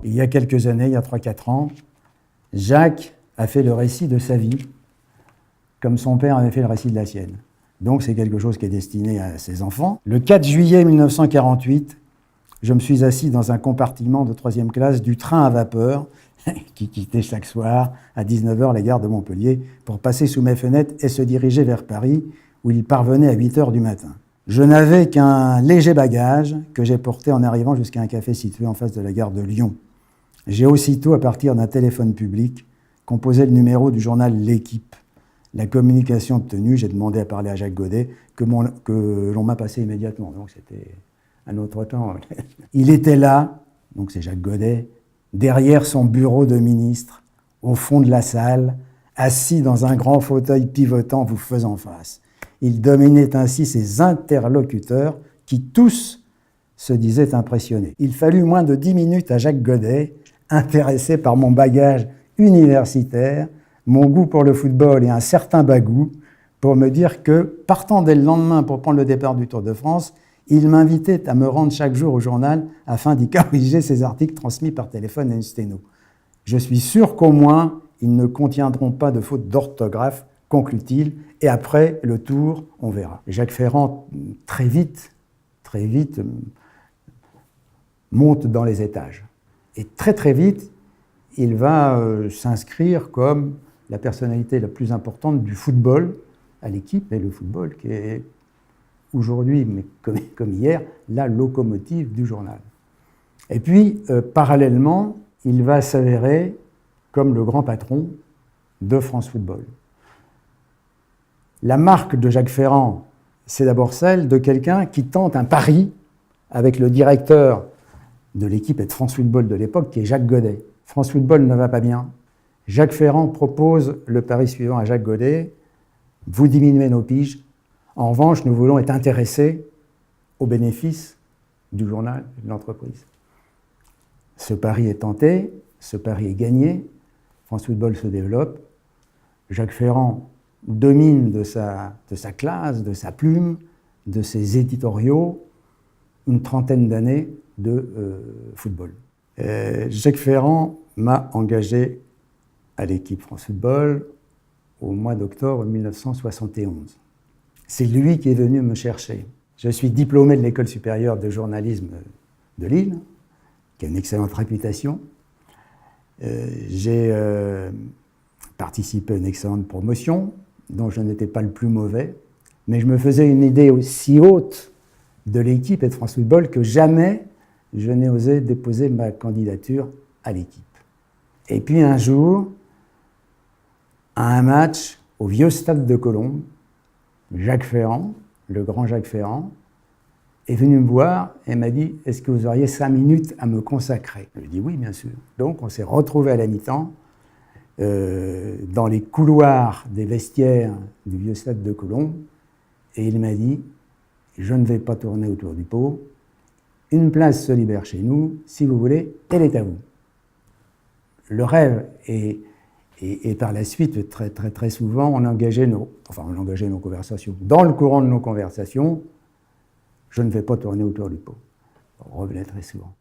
Il y a quelques années, il y a 3-4 ans, Jacques a fait le récit de sa vie, comme son père avait fait le récit de la sienne. Donc c'est quelque chose qui est destiné à ses enfants. Le 4 juillet 1948, je me suis assis dans un compartiment de 3e classe du train à vapeur qui quittait chaque soir à 19h la gare de Montpellier pour passer sous mes fenêtres et se diriger vers Paris, où il parvenait à 8h du matin. Je n'avais qu'un léger bagage que j'ai porté en arrivant jusqu'à un café situé en face de la gare de Lyon. J'ai aussitôt, à partir d'un téléphone public, composé le numéro du journal L'Équipe. La communication obtenue, j'ai demandé à parler à Jacques Godet, que l'on m'a passé immédiatement. Donc c'était un autre temps. Il était là, donc c'est Jacques Godet, derrière son bureau de ministre, au fond de la salle, assis dans un grand fauteuil pivotant vous faisant face. Il dominait ainsi ses interlocuteurs qui tous se disaient impressionnés. Il fallut moins de 10 minutes à Jacques Godet, intéressé par mon bagage universitaire, mon goût pour le football et un certain bagou, pour me dire que, partant dès le lendemain pour prendre le départ du Tour de France, il m'invitait à me rendre chaque jour au journal afin d'y corriger ses articles transmis par téléphone à une sténo. Je suis sûr qu'au moins, ils ne contiendront pas de faute d'orthographe, conclut-il, et après le Tour, on verra. Jacques Ferrand, très vite, monte dans les étages. Et très vite, il va s'inscrire comme la personnalité la plus importante du football à l'Équipe, et le football qui est aujourd'hui, mais comme hier, la locomotive du journal. Et puis, parallèlement, il va s'avérer comme le grand patron de France Football. La marque de Jacques Ferrand, c'est d'abord celle de quelqu'un qui tente un pari avec le directeur de l'Équipe et de France Football de l'époque, qui est Jacques Godet. France Football ne va pas bien. Jacques Ferrand propose le pari suivant à Jacques Godet: vous diminuez nos piges. En revanche, nous voulons être intéressés aux bénéfices du journal et de l'entreprise. Ce pari est tenté, ce pari est gagné. France Football se développe. Jacques Ferrand domine de sa classe, de sa plume, de ses éditoriaux, une trentaine d'années de football. Jacques Ferrand m'a engagé à l'Équipe France Football au mois d'octobre 1971. C'est lui qui est venu me chercher. Je suis diplômé de l'École supérieure de journalisme de Lille, qui a une excellente réputation. J'ai participé à une excellente promotion, dont je n'étais pas le plus mauvais, mais je me faisais une idée aussi haute de l'Équipe et de France Football que jamais je n'ai osé déposer ma candidature à l'Équipe. Et puis un jour, à un match au vieux stade de Colombes, Jacques Ferrand, le grand Jacques Ferrand, est venu me voir et m'a dit « Est-ce que vous auriez 5 minutes à me consacrer ?» Je lui ai dit « Oui, bien sûr ». Donc on s'est retrouvés à la mi-temps dans les couloirs des vestiaires du vieux stade de Colombes, et il m'a dit « Je ne vais pas tourner autour du pot, une place se libère chez nous, si vous voulez, elle est à vous ». Le rêve et par la suite, très souvent, on engageait nos conversations. Dans le courant de nos conversations, je ne vais pas tourner autour du pot. On revenait très souvent.